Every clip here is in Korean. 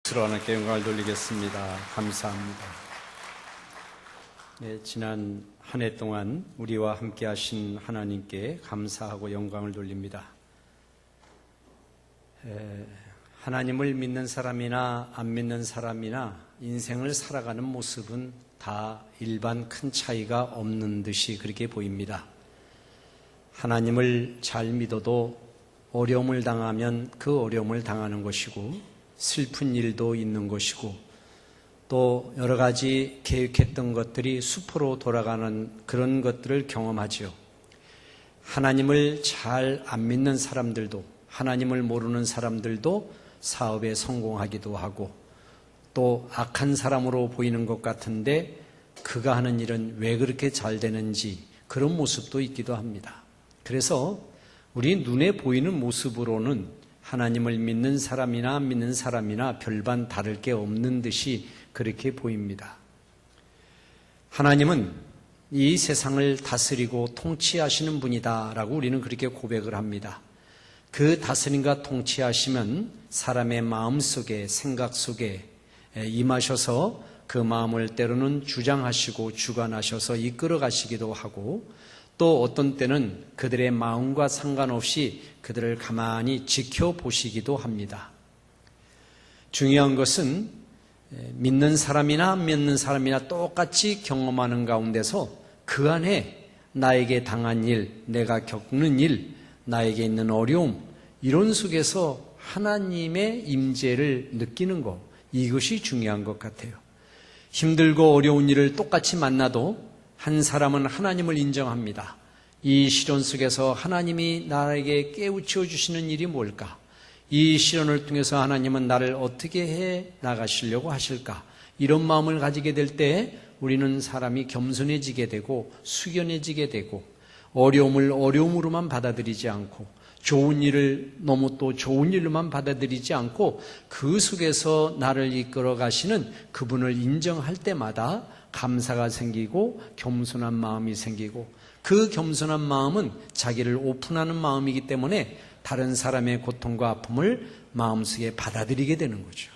스스로 하나님께 영광을 돌리겠습니다. 감사합니다. 네, 지난 한 해 동안 우리와 함께 하신 하나님께 감사하고 영광을 돌립니다. 하나님을 믿는 사람이나 안 믿는 사람이나 인생을 살아가는 모습은 다 일반 큰 차이가 없는 듯이 그렇게 보입니다. 하나님을 잘 믿어도 어려움을 당하면 그 어려움을 당하는 것이고, 슬픈 일도 있는 것이고, 또 여러 가지 계획했던 것들이 수포로 돌아가는 그런 것들을 경험하죠. 하나님을 잘 안 믿는 사람들도, 하나님을 모르는 사람들도 사업에 성공하기도 하고, 또 악한 사람으로 보이는 것 같은데 그가 하는 일은 왜 그렇게 잘 되는지 그런 모습도 있기도 합니다. 그래서 우리 눈에 보이는 모습으로는 하나님을 믿는 사람이나 안 믿는 사람이나 별반 다를 게 없는 듯이 그렇게 보입니다. 하나님은 이 세상을 다스리고 통치하시는 분이다라고 우리는 그렇게 고백을 합니다. 그 다스림과 통치하시면 사람의 마음 속에, 생각 속에 임하셔서 그 마음을 때로는 주장하시고 주관하셔서 이끌어 가시기도 하고, 또 어떤 때는 그들의 마음과 상관없이 그들을 가만히 지켜보시기도 합니다. 중요한 것은 믿는 사람이나 안 믿는 사람이나 똑같이 경험하는 가운데서 그 안에 나에게 당한 일, 내가 겪는 일, 나에게 있는 어려움, 이런 속에서 하나님의 임재를 느끼는 것, 이것이 중요한 것 같아요. 힘들고 어려운 일을 똑같이 만나도 한 사람은 하나님을 인정합니다. 이 시련 속에서 하나님이 나에게 깨우쳐 주시는 일이 뭘까? 이 시련을 통해서 하나님은 나를 어떻게 해 나가시려고 하실까? 이런 마음을 가지게 될 때 우리는 사람이 겸손해지게 되고 숙연해지게 되고, 어려움을 어려움으로만 받아들이지 않고, 좋은 일을 너무 또 좋은 일로만 받아들이지 않고, 그 속에서 나를 이끌어 가시는 그분을 인정할 때마다 감사가 생기고 겸손한 마음이 생기고, 그 겸손한 마음은 자기를 오픈하는 마음이기 때문에 다른 사람의 고통과 아픔을 마음속에 받아들이게 되는 거죠.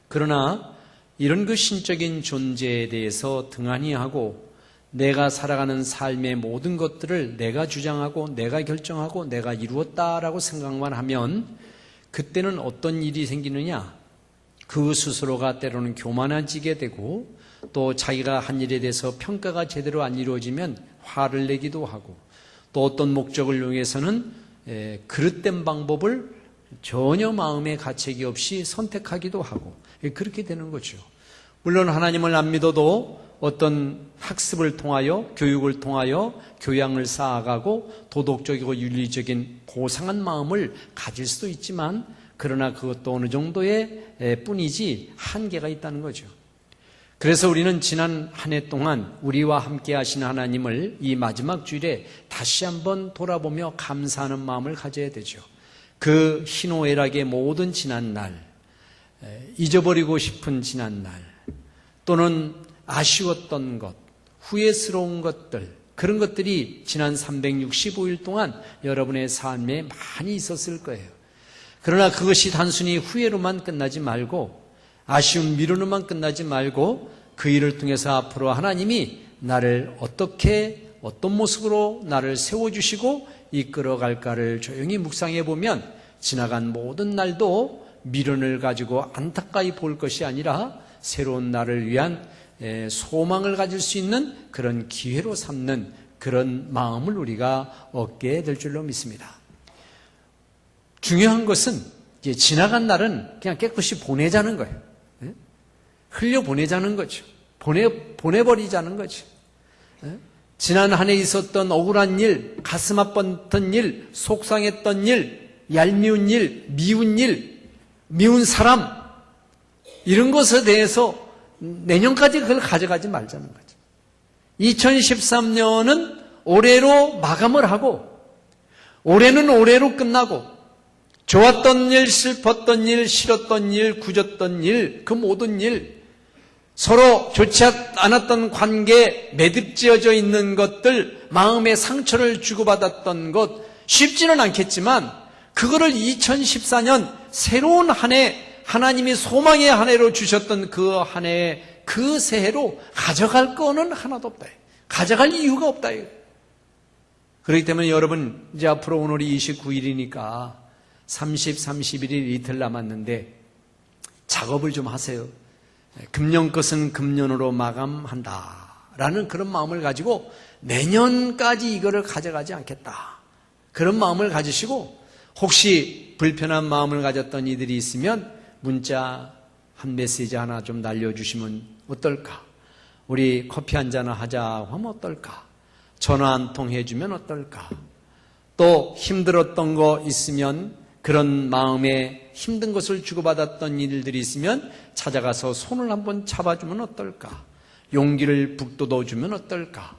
그러나 이런 그 신적인 존재에 대해서 등한히 하고, 내가 살아가는 삶의 모든 것들을 내가 주장하고 내가 결정하고 내가 이루었다라고 생각만 하면 그때는 어떤 일이 생기느냐? 그 스스로가 때로는 교만해지게 되고, 또 자기가 한 일에 대해서 평가가 제대로 안 이루어지면 화를 내기도 하고, 또 어떤 목적을 위해서는 그릇된 방법을 전혀 마음의 가책이 없이 선택하기도 하고, 그렇게 되는 거죠. 물론 하나님을 안 믿어도 어떤 학습을 통하여, 교육을 통하여 교양을 쌓아가고 도덕적이고 윤리적인 고상한 마음을 가질 수도 있지만, 그러나 그것도 어느 정도의 뿐이지 한계가 있다는 거죠. 그래서 우리는 지난 한 해 동안 우리와 함께 하신 하나님을 이 마지막 주일에 다시 한번 돌아보며 감사하는 마음을 가져야 되죠. 그 희노애락의 모든 지난 날, 잊어버리고 싶은 지난 날, 또는 아쉬웠던 것, 후회스러운 것들, 그런 것들이 지난 365일 동안 여러분의 삶에 많이 있었을 거예요. 그러나 그것이 단순히 후회로만 끝나지 말고, 아쉬운 미루로만 끝나지 말고, 그 일을 통해서 앞으로 하나님이 나를 어떻게, 어떤 모습으로 나를 세워주시고 이끌어갈까를 조용히 묵상해 보면 지나간 모든 날도 미련을 가지고 안타까이 볼 것이 아니라 새로운 날을 위한 소망을 가질 수 있는 그런 기회로 삼는 그런 마음을 우리가 얻게 될 줄로 믿습니다. 중요한 것은 이제 지나간 날은 그냥 깨끗이 보내자는 거예요. 흘려보내자는 거죠. 보내버리자는 거죠. 지난 한 해 있었던 억울한 일, 가슴 아팠던 일, 속상했던 일, 얄미운 일, 미운 일, 미운 사람, 이런 것에 대해서 내년까지 그걸 가져가지 말자는 거죠. 2013년은 올해로 마감을 하고, 올해는 올해로 끝나고, 좋았던 일, 슬펐던 일, 싫었던 일, 굳었던 일, 그 모든 일, 서로 좋지 않았던 관계, 매듭지어져 있는 것들, 마음의 상처를 주고받았던 것, 쉽지는 않겠지만 그거를 2014년 새로운 한 해 하나님이 소망의 한 해로 주셨던 그 한 해의 그 새해로 가져갈 거는 하나도 없다. 가져갈 이유가 없다. 그렇기 때문에 여러분, 이제 앞으로 오늘이 29일이니까 30, 31일 이틀 남았는데 작업을 좀 하세요. 금년 것은 금년으로 마감한다 라는 그런 마음을 가지고 내년까지 이거를 가져가지 않겠다, 그런 마음을 가지시고, 혹시 불편한 마음을 가졌던 이들이 있으면 문자 한 메시지 하나 좀 날려주시면 어떨까? 우리 커피 한잔 하자 하면 어떨까? 전화 한 통 해주면 어떨까? 또 힘들었던 거 있으면, 그런 마음에 힘든 것을 주고받았던 일들이 있으면 찾아가서 손을 한번 잡아주면 어떨까? 용기를 북돋워주면 어떨까?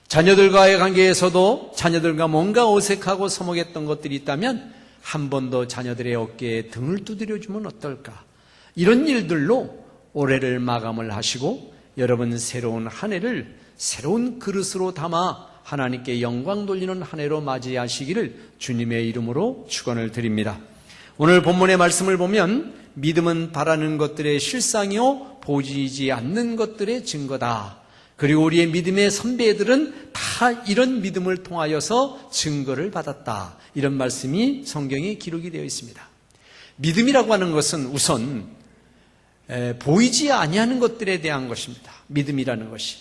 자녀들과의 관계에서도 자녀들과 뭔가 어색하고 서먹했던 것들이 있다면 한 번 더 자녀들의 어깨에 등을 두드려주면 어떨까? 이런 일들로 올해를 마감을 하시고 여러분 새로운 한 해를 새로운 그릇으로 담아 하나님께 영광 돌리는 한 해로 맞이하시기를 주님의 이름으로 축원을 드립니다. 오늘 본문의 말씀을 보면 믿음은 바라는 것들의 실상이요 보이지 않는 것들의 증거다. 그리고 우리의 믿음의 선배들은 다 이런 믿음을 통하여서 증거를 받았다. 이런 말씀이 성경에 기록이 되어 있습니다. 믿음이라고 하는 것은 우선 보이지 아니하는 것들에 대한 것입니다. 믿음이라는 것이.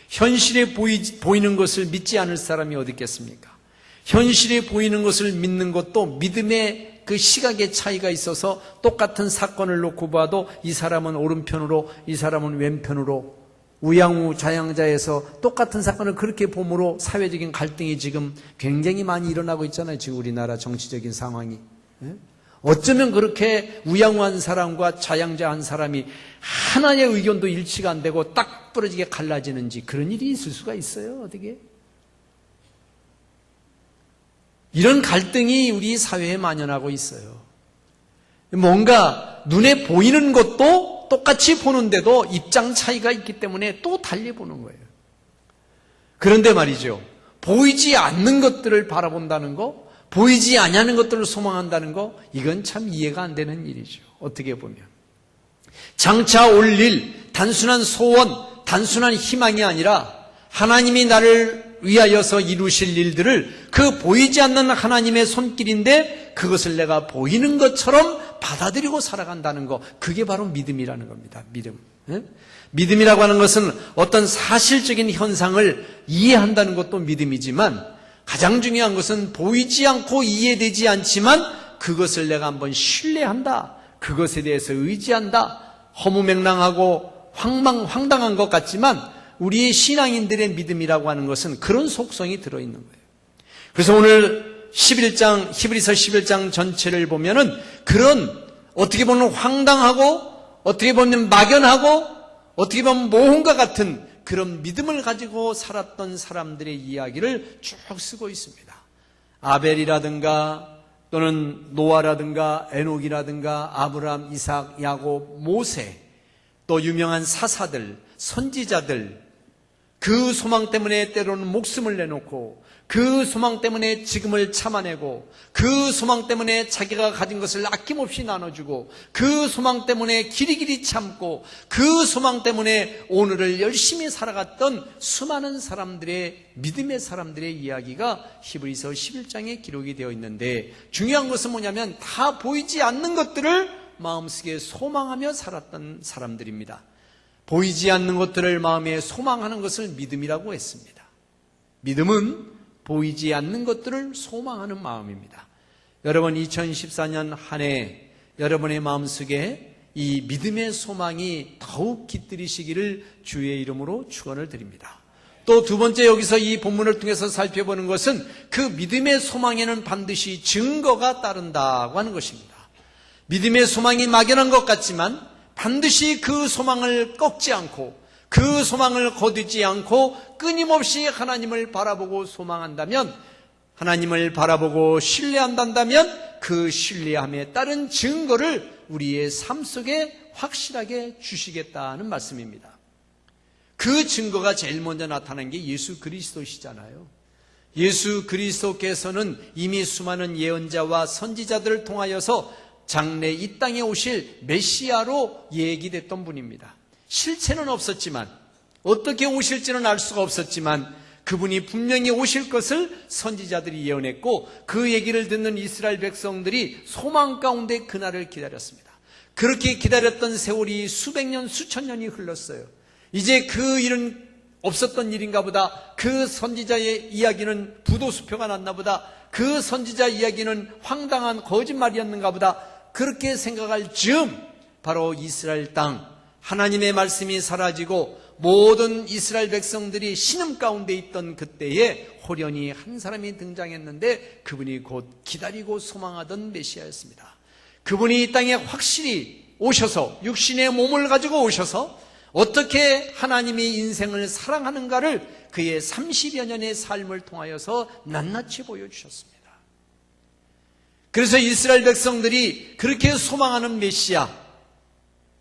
현실에 보이는 것을 믿지 않을 사람이 어디 있겠습니까? 현실에 보이는 것을 믿는 것도 믿음의 그 시각의 차이가 있어서 똑같은 사건을 놓고 봐도 이 사람은 오른편으로, 이 사람은 왼편으로, 우양우자양자에서 똑같은 사건을 그렇게 봄으로 사회적인 갈등이 지금 굉장히 많이 일어나고 있잖아요. 지금 우리나라 정치적인 상황이. 어쩌면 그렇게 우양우한 사람과 자양자한 사람이 하나의 의견도 일치가 안 되고 딱 부러지게 갈라지는지, 그런 일이 있을 수가 있어요. 어떻게? 이런 갈등이 우리 사회에 만연하고 있어요. 뭔가 눈에 보이는 것도 똑같이 보는데도 입장 차이가 있기 때문에 또 달리 보는 거예요. 그런데 말이죠, 보이지 않는 것들을 바라본다는 거, 보이지 아니하는 것들을 소망한다는 거, 이건 참 이해가 안 되는 일이죠. 어떻게 보면 장차 올 일, 단순한 소원, 단순한 희망이 아니라 하나님이 나를 위하여서 이루실 일들을 그 보이지 않는 하나님의 손길인데 그것을 내가 보이는 것처럼 받아들이고 살아간다는 거, 그게 바로 믿음이라는 겁니다. 믿음. 믿음이라고 하는 것은 어떤 사실적인 현상을 이해한다는 것도 믿음이지만, 가장 중요한 것은 보이지 않고 이해되지 않지만 그것을 내가 한번 신뢰한다, 그것에 대해서 의지한다. 허무맹랑하고 황당한 것 같지만 우리의 신앙인들의 믿음이라고 하는 것은 그런 속성이 들어있는 거예요. 그래서 오늘 히브리서 11장 전체를 보면은 그런, 어떻게 보면 황당하고, 어떻게 보면 막연하고, 어떻게 보면 모험과 같은 그런 믿음을 가지고 살았던 사람들의 이야기를 쭉 쓰고 있습니다. 아벨이라든가 또는 노아라든가 에녹이라든가 아브라함, 이삭, 야곱, 모세, 또 유명한 사사들, 선지자들, 그 소망 때문에 때로는 목숨을 내놓고, 그 소망 때문에 지금을 참아내고, 그 소망 때문에 자기가 가진 것을 아낌없이 나눠주고, 그 소망 때문에 길이길이 참고, 그 소망 때문에 오늘을 열심히 살아갔던 수많은 사람들의, 믿음의 사람들의 이야기가 히브리서 11장에 기록이 되어 있는데, 중요한 것은 뭐냐면 다 보이지 않는 것들을 마음속에 소망하며 살았던 사람들입니다. 보이지 않는 것들을 마음에 소망하는 것을 믿음이라고 했습니다. 믿음은 보이지 않는 것들을 소망하는 마음입니다. 여러분, 2014년 한 해 여러분의 마음속에 이 믿음의 소망이 더욱 깃들이시기를 주의 이름으로 축원을 드립니다. 또 두 번째, 여기서 이 본문을 통해서 살펴보는 것은 그 믿음의 소망에는 반드시 증거가 따른다고 하는 것입니다. 믿음의 소망이 막연한 것 같지만 반드시 그 소망을 꺾지 않고, 그 소망을 거두지 않고 끊임없이 하나님을 바라보고 소망한다면, 하나님을 바라보고 신뢰한다면 그 신뢰함에 따른 증거를 우리의 삶 속에 확실하게 주시겠다는 말씀입니다. 그 증거가 제일 먼저 나타난 게 예수 그리스도시잖아요. 예수 그리스도께서는 이미 수많은 예언자와 선지자들을 통하여서 장래 이 땅에 오실 메시아로 얘기됐던 분입니다. 실체는 없었지만, 어떻게 오실지는 알 수가 없었지만 그분이 분명히 오실 것을 선지자들이 예언했고, 그 얘기를 듣는 이스라엘 백성들이 소망 가운데 그날을 기다렸습니다. 그렇게 기다렸던 세월이 수백 년, 수천 년이 흘렀어요. 이제 그 일은 없었던 일인가 보다, 그 선지자의 이야기는 부도수표가 났나 보다, 그 선지자 이야기는 황당한 거짓말이었는가 보다, 그렇게 생각할 즈음 바로 이스라엘 땅, 하나님의 말씀이 사라지고 모든 이스라엘 백성들이 신음 가운데 있던 그때에 호련히 한 사람이 등장했는데, 그분이 곧 기다리고 소망하던 메시아였습니다. 그분이 이 땅에 확실히 오셔서 육신의 몸을 가지고 오셔서 어떻게 하나님이 인생을 사랑하는가를 그의 30여 년의 삶을 통하여서 낱낱이 보여주셨습니다. 그래서 이스라엘 백성들이 그렇게 소망하는 메시아,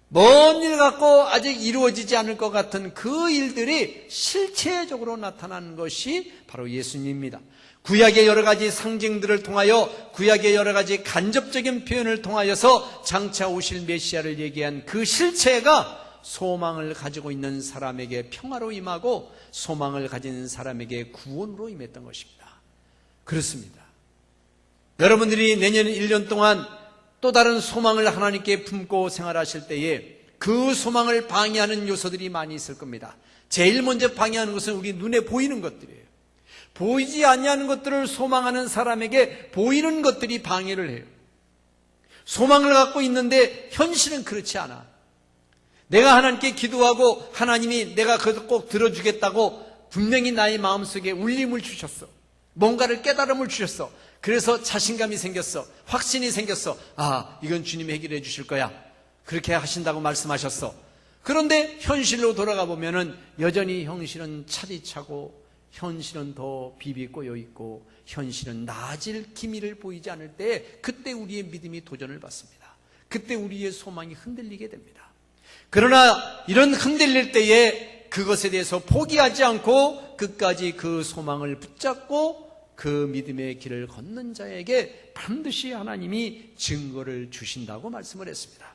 먼 일 같고 아직 이루어지지 않을 것 같은 그 일들이 실체적으로 나타나는 것이 바로 예수님입니다. 구약의 여러 가지 상징들을 통하여, 구약의 여러 가지 간접적인 표현을 통하여서 장차 오실 메시아를 얘기한 그 실체가 소망을 가지고 있는 사람에게 평화로 임하고 소망을 가진 사람에게 구원으로 임했던 것입니다. 그렇습니다. 여러분들이 내년 1년 동안 또 다른 소망을 하나님께 품고 생활하실 때에 그 소망을 방해하는 요소들이 많이 있을 겁니다. 제일 먼저 방해하는 것은 우리 눈에 보이는 것들이에요. 보이지 아니하는 것들을 소망하는 사람에게 보이는 것들이 방해를 해요. 소망을 갖고 있는데 현실은 그렇지 않아. 내가 하나님께 기도하고 하나님이 내가 그것을 꼭 들어주겠다고 분명히 나의 마음속에 울림을 주셨어. 뭔가를 깨달음을 주셨어. 그래서 자신감이 생겼어. 확신이 생겼어. 아, 이건 주님이 해결해 주실 거야. 그렇게 하신다고 말씀하셨어. 그런데 현실로 돌아가 보면은 여전히 현실은 차디차고, 현실은 더 비비꼬여 있고, 현실은 나아질 기미를 보이지 않을 때, 그때 우리의 믿음이 도전을 받습니다. 그때 우리의 소망이 흔들리게 됩니다. 그러나 이런 흔들릴 때에 그것에 대해서 포기하지 않고 끝까지 그 소망을 붙잡고 그 믿음의 길을 걷는 자에게 반드시 하나님이 증거를 주신다고 말씀을 했습니다.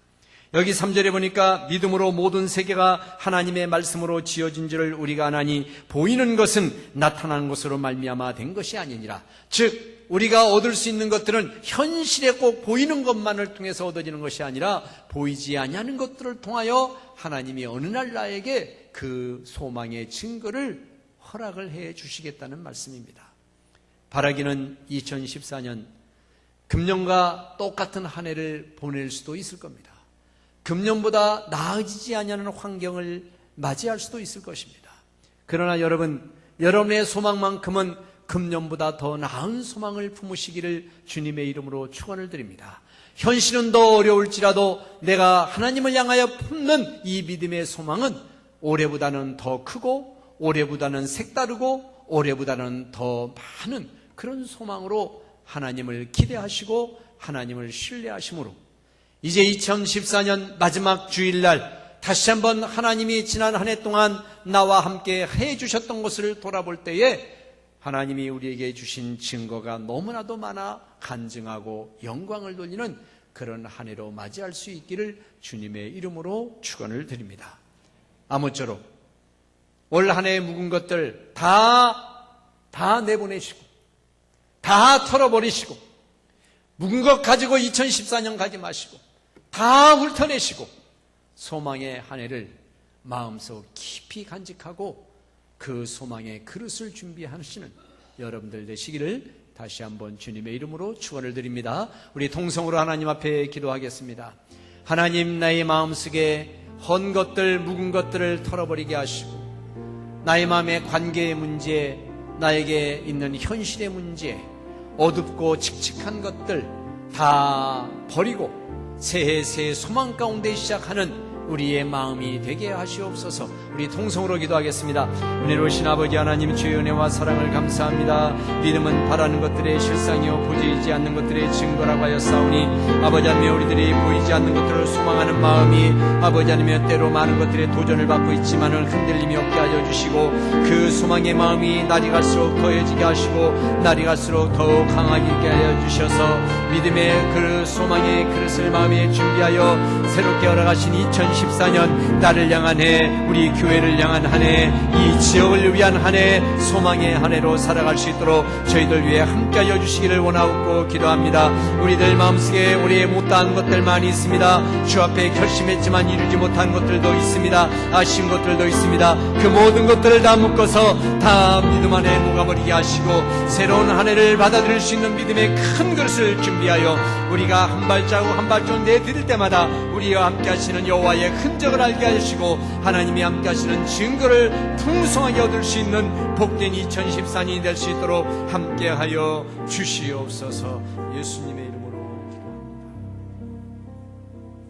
여기 3절에 보니까 믿음으로 모든 세계가 하나님의 말씀으로 지어진 줄을 우리가 아나니 보이는 것은 나타나는 것으로 말미암아 된 것이 아니니라. 즉 우리가 얻을 수 있는 것들은 현실에 꼭 보이는 것만을 통해서 얻어지는 것이 아니라 보이지 아니하는 것들을 통하여 하나님이 어느 날 나에게 그 소망의 증거를 허락을 해 주시겠다는 말씀입니다. 바라기는 2014년 금년과 똑같은 한 해를 보낼 수도 있을 겁니다. 금년보다 나아지지 아니하는 환경을 맞이할 수도 있을 것입니다. 그러나 여러분의 소망만큼은 금년보다 더 나은 소망을 품으시기를 주님의 이름으로 축원을 드립니다. 현실은 더 어려울지라도 내가 하나님을 향하여 품는 이 믿음의 소망은 올해보다는 더 크고, 올해보다는 색다르고, 올해보다는 더 많은 그런 소망으로 하나님을 기대하시고 하나님을 신뢰하심으로 이제 2014년 마지막 주일날 다시 한번 하나님이 지난 한 해 동안 나와 함께 해주셨던 것을 돌아볼 때에 하나님이 우리에게 주신 증거가 너무나도 많아 간증하고 영광을 돌리는 그런 한 해로 맞이할 수 있기를 주님의 이름으로 축원을 드립니다. 아무쪼록 올 한 해에 묵은 것들 다 내보내시고 다 털어버리시고 묵은 것 가지고 2014년 가지 마시고 다 훑어내시고 소망의 한 해를 마음속 깊이 간직하고 그 소망의 그릇을 준비하시는 여러분들 되시기를 다시 한번 주님의 이름으로 축원을 드립니다. 우리 통성으로 하나님 앞에 기도하겠습니다. 하나님, 나의 마음속에 헌 것들, 묵은 것들을 털어버리게 하시고 나의 마음의 관계의 문제, 나에게 있는 현실의 문제, 어둡고 칙칙한 것들 다 버리고 새해 새 소망 가운데 시작하는 우리의 마음이 되게 하시옵소서. 우리 통성으로 기도하겠습니다. 은혜로우신 아버지 하나님, 주의 은혜와 사랑을 감사합니다. 믿음은 바라는 것들의 실상이요 보이지 않는 것들의 증거라고 하였사오니, 아버지 하나님, 우리들이 보이지 않는 것들을 소망하는 마음이 아버지 하나님, 때로 많은 것들의 도전을 받고 있지만은 흔들림이 없게 하여 주시고, 그 소망의 마음이 날이 갈수록 더해지게 하시고 날이 갈수록 더욱 강하게 하여 주셔서 믿음의 그 소망의 그릇을 마음에 준비하여 새롭게 열어가신 2014년 나를 향한 해, 우리 교회를 향한 한 해, 이 지역을 위한 한 해, 소망의 한 해로 살아갈 수 있도록 저희들 위해 함께하여 주시기를 원하옵고 기도합니다. 우리들 마음속에 우리의 못다한 것들 많이 있습니다. 주 앞에 결심했지만 이루지 못한 것들도 있습니다. 아쉬운 것들도 있습니다. 그 모든 것들을 다 묶어서 다 믿음 안에 녹아버리게 하시고 새로운 한 해를 받아들일 수 있는 믿음의 큰 그릇을 준비하여 우리가 한 발자국 한 발자국 내디딜 때마다 우리와 함께 하시는 여호와의 흔적을 알게 하시고 하나님이 함께 하시는 증거를 풍성하게 얻을 수 있는 복된 2014년이 될 수 있도록 함께하여 주시옵소서. 예수님의 이름